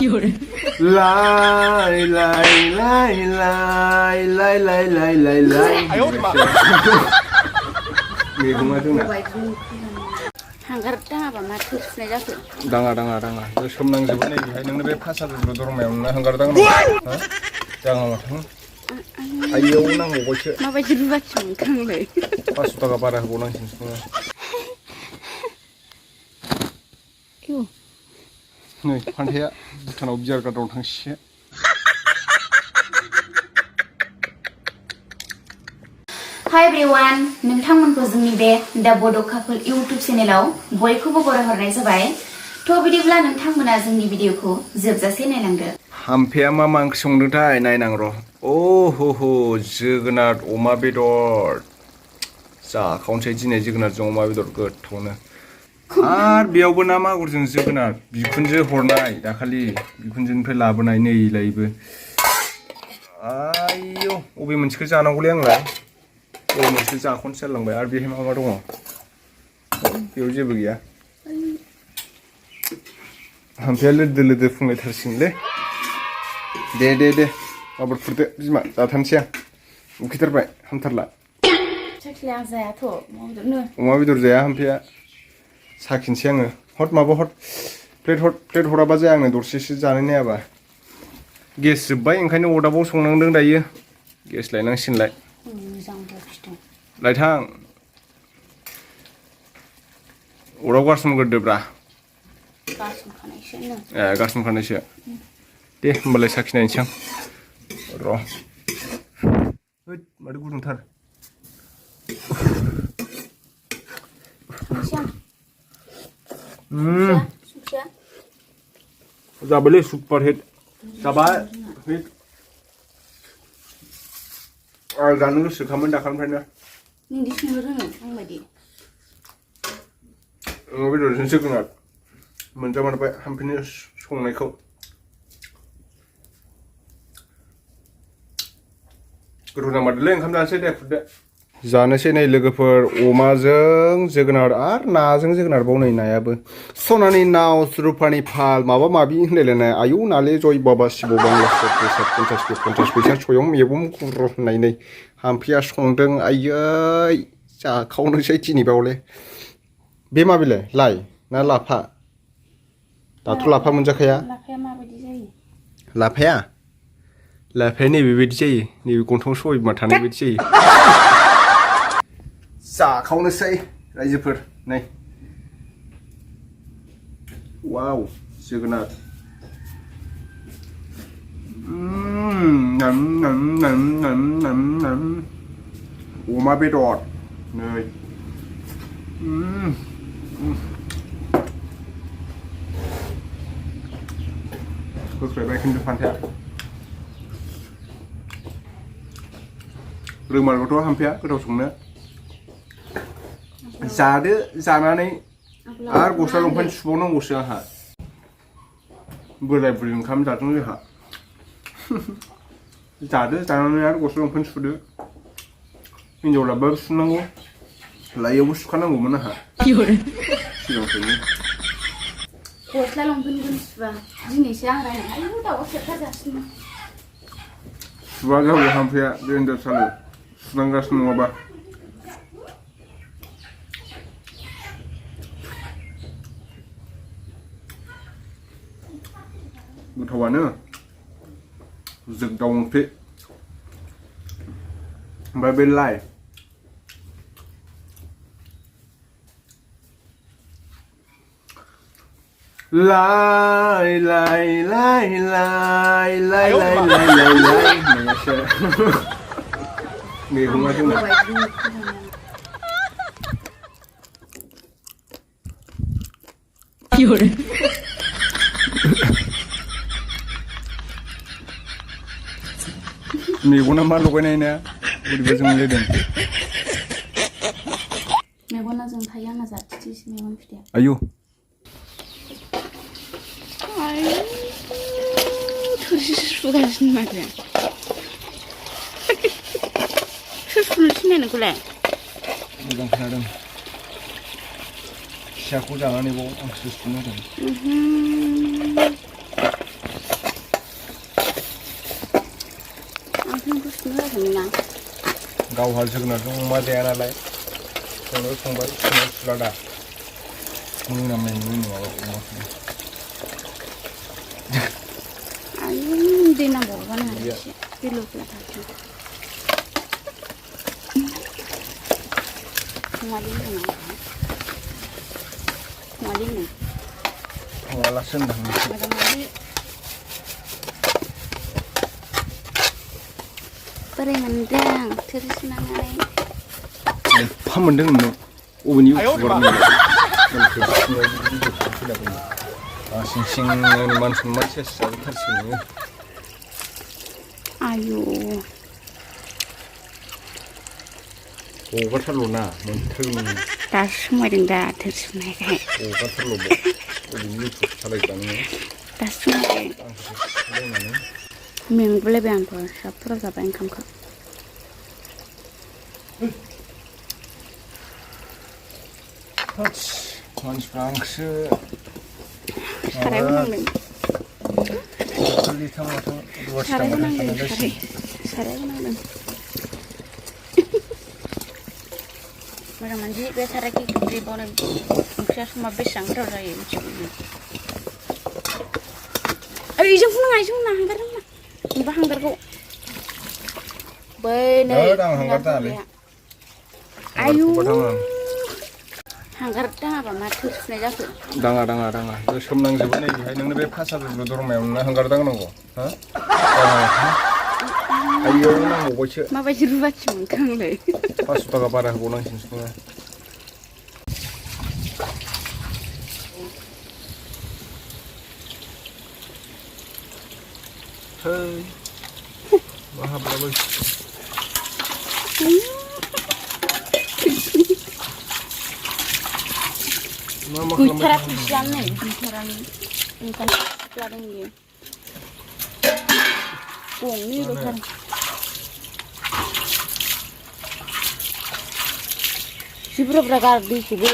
有人。来来来来来来来来来。哎呦我的妈！मैगंआ जोंना हांगार दाङाबा मा थोरसिनाय जाखो? दाङा सोमनांजोबो नै बेहाय नोंनो बे फासादुर दरमायावनो हांगार दांनांगौ दाङा माथो आइयाव नांबावबायसो माबायदि रुबाखि मोनखो आंलाय 500 थाखा बारा होबावनांसिगोनसो नोङो नै फान्थाया भुटानाव बियार गार्डआव थांसिसे Hi everyone, नोंथांमोनखौ जोंनि बे दा बड' कापोल इउटुब चेनेलाव बयखौबो बरायहरनाय जाबाय। थ' बिदिब्ला नोंथांमोना जोंनि भिडिअखौ जोबजासे नायलांदो। हामफेया मा ओंख्रि संदोंथाय नायनां र'। अहो जोगोनार अमा बेदर जाखावनोसै दिनै जोगोनारजों अमा बेदर गोथावनो आरो बेयावबो ना मागुरजों जोगोनार बिखुनजो हरनाय दाखालि बिखुनजोनिफ्राय लाबोनाय नै लायबो आयौ अबे मोनसेखौ जानांगौलै आंलाय अबे मोनसेखौ जाख'नोसो जालांबाय आरो बेहाय मा दङ बेयाव जेबो गैया हामफेया लोदो फुंलायथारसिगोनलै दे माबार खुरदो बिमा जाथारनोसै आं उखैथारबाय हामथारला साखिलाय आं जायाथ' अमा बेदर जाया हामफेया साखिनोसै आङो हट माबा हट प्लेट हराबा जाया आंनो दरसेसो जानो नायाबा गेस जोब्बाय ओंखायनो अरदाबाव संनांदों दायो गेस लायनांसिगोनलाय लायथां अराव गारसनग्रोदोब्रा गारसनखानायसो दे होमबालाय साखिनायनोसै आं र' होद माथो गुदुंथार जाबायलै सुपार हिट जाबाय आं जानो गोसोखामोन दाखालिनिफ्रायनो नोंदि संनो रोङो आंबायदि अमा बेदरजों जोगोनार मोनजामारबाय हामफेनि संनायखौ गोथाव जामारदोंलै ओंखाम जानोसै दे खुरदो जानोसै नै लोगोफोर अमाजों जोगोनार आरो नाजों जोगोनारबाव नै नायाबो सनानि नाव रुपानि फाल माबा माबि होनलायलायनाय आयौ नाले जय बाबा शिब बांला 50 फैसा सयं मैगं गुर होननाय नै हामफेया संदों आयै जाखावनोसै दिनैबावले बे माबेलाय लाइ ना लाफा दाथ' लाफा मोनजाखाया लाफाया माबायदि जायो लाफाया नैबेबायदि जायो नैबे गन्थं सबायबिमा थानाय बायदि जायो जाखावनोसै रायजोफोर नै वाव जोगोनार अमा बेदर नै होख्लायबाय खिन्थु फान्थाया रोंमारगौथ' हामफेया गोथाव संनो जादो जानानै आरो गस्ला लंपेन्ट सुबावनांगौसो आंहा बोराय बुरि ओंखाम जादों जोंहा जादो जानानै आरो गस्ला लंपेन्ट सुदो हिनजाव लाबाबो सुनांगौ लाइयावबो सुखानांगौमोन आंहा सिगांनिफ्रायनो गस्ला लंपेन्टखौनो सुबा दिनैसो आं रायनो आयौ दाउआ सेरखाजासिनो सुवा जाबाय हामफेया बे हिनजावसानो सुनांगासिनो नङाबा गोथावानो जोगदाव ओंख्रि ओमफ्राय बे लाइ लाइ लाइ लाइ लाइ लाइ लाइ लाइ लाइ लाइ होननायासो मैगंआ जोंना मेगना मा लगायनाय ना बोरैबा जोंलायदों मेगना जों थायो आंना जाथिसो मेगन फिथाइया आयौ थोरसि सुगासिनो माथो सोर सुनो थिननाय नोंखौलाय मोजां खोनादों फिसाखौ जानानै बाव आंसो सुनो होदों ना गावहा जोगोनारजों अमा जाया नालाय संनो संबाय संनाय सुला दा मोनामनायनि न'आव अमाखौ आयु दै नांबावगोन आरो एसे दै लुबला थागोन संनानै होनांगौ संनानै होनो संयालासो होनदां मोजाङै बोरै मोनदों थोरसि सुनानै एफा मोनदों नों अबेनि उखुबारनो सिं सिं मान सनमान सेस जाजोबथारसिगोन नोङो आयु हगारथारल' ना मोनथारगोन नोङो दासो समायदों दा थोरसि सुनायखाय हगारथारल' अबेनि इउटुब सालायग्रा नोङो दासो समायदों आंखौ सालायनानै मेंगुलायबाय आंथ' साबफोराव जाबाय ओंखामखौ मानसिफ्रा आंखौसो सारायबो नांदों लिथां माथां रुवाथि सारायबो थांबाथाय नांदों थानाय सारायबो नांदों मोजां मोनजि बे सारायखौ ओंख्रि बावनो ओंख्रिया समा बेसेबां गोथाव जायो मिथिगौ ओइ जों फुनाङा हांगार नाङा नुबा हांगारखौ बै नै आयु हांगार दाङाबा मा थोरसिनाय जाखो दाङा गोसोम नांजोबो नै बेहाय नोंनो बे फासाबो दरमायावनो हांगार दांनांगौ हा आयौ नांबावबायसो माबायदि रुबाथि मोनखो आंलाय 500 थाखा बारा होबावनांसिगोनसो नोङो मा हाबलाबाय गैथारा फैसायानो नै गैथारानो ओंखायनो लादों बियो गंनै ल'थार जि बुरजा बुरजा गार दैखौबो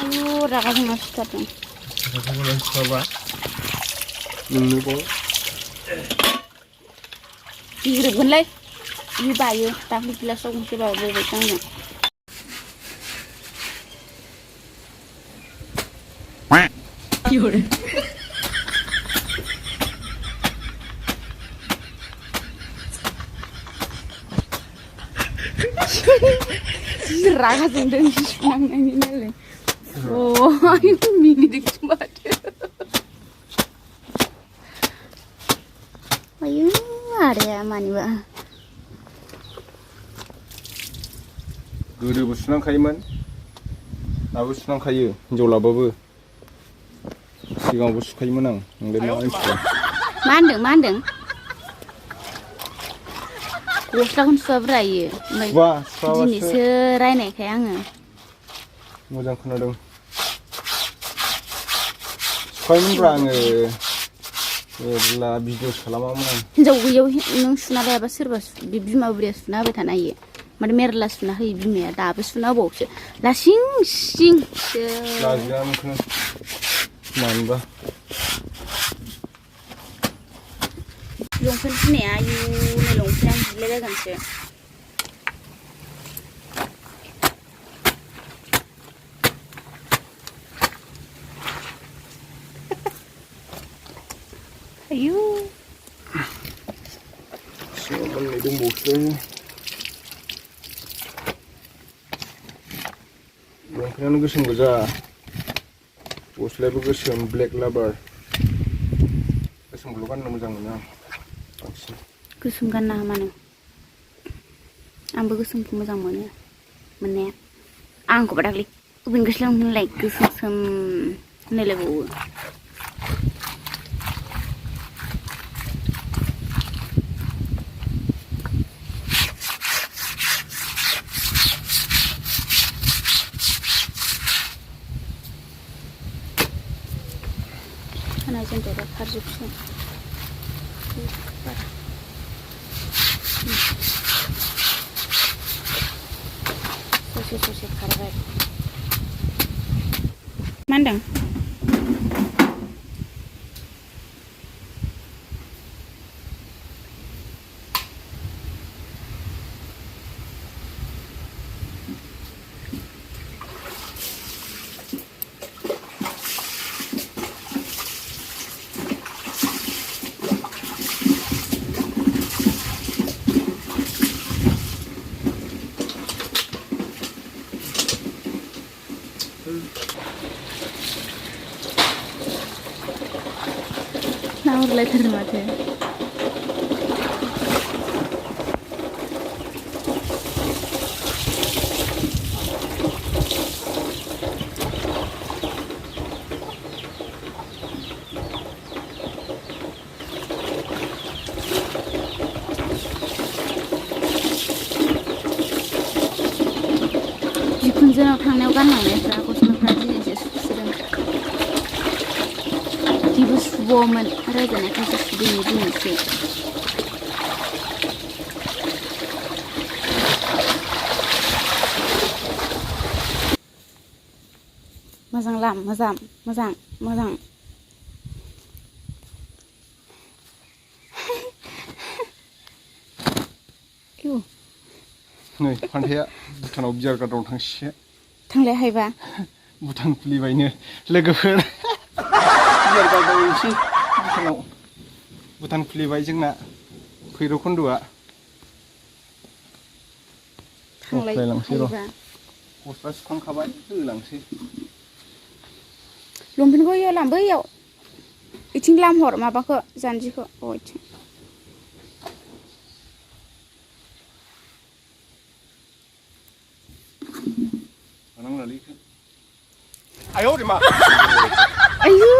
आयु रागा जोंना सुथारदों नोंनो बाव गिरोबगोनलै बि बायो दाख्लै गिलासाव गंसे बायबाय आंजों रागा जोंदों सुनांनायनि नालाय आयु मिनिदोंसो माथो आयु आदाया मानिबा गोदोबो सुनांखायोमोन दाबो सुनांखायो हिनजाव लाबाबो सिगाङावबो सुखायोमोन आं नोंलाय मा मिथिया मा होनदों गस्लाखौनो सुवाब्रा इयो ओमफ्राय दिनैसो रायनायखाय आङो मोजां खोनादों सुखायोमोनब्रा आङो मेरला भिडिअस खालामामोन आं हिनजाव गैयैयाव नों सुना लायाबा सोरबा बे बिमा बुरैया सुना होबाय थानो हायो माने मेरला सुना होयो बिमाया दाबो सुना होबावोसो लासिं सिंसो लाजिया नोंखौनो मानोबा लंपेन्ट सुनाया आयु नै लंपेन्ट आं जिलाय जागोनसो आयु सिङाव मोननै दंबावोसो लंपेन्टानो गोसोम गोजा गस्लायाबो गोसोम ब्लेक लाबार गोसोमखौल' गाननो मोजां मोनो आं बांसिन गोसोम गानना हामानो आंबो गोसोमखौ मोजां मोनो मोननाया आंखौबा दाख्लै अबेनि गस्ला होनलाय गोसोम सोम होनलायलायबावो खानाय जोंथ' खारजोबसिगोन ससे खारबाय मा होनदों नाहरलायथारो माथो बिखुनजोनाव थांनायाव गानलांनायफ्रा गस्लाफ्रा दिनैसो सुसिदों बिबो सुबावोमोन रायजानायखायसो सुदों दिनैसो मोजां लाम मोजां मोजां मोजां नै फान्थाया भुटानाव बियार गार्डआव थांसिगोन थांलाय हायबा भुटान खुलिबायनो लोगोफोर बियार गार्डआव एसे भुटान खुलिबाय जोंना भैरबकुन्द'आ लांसै र' गस्ला सुखांखाबाय होलांसै लंपेन्टखौ इयाव लां बैयाव इथिं लामहर माबाखौ जानजिखौ इथिं आयौ रे मा आयौ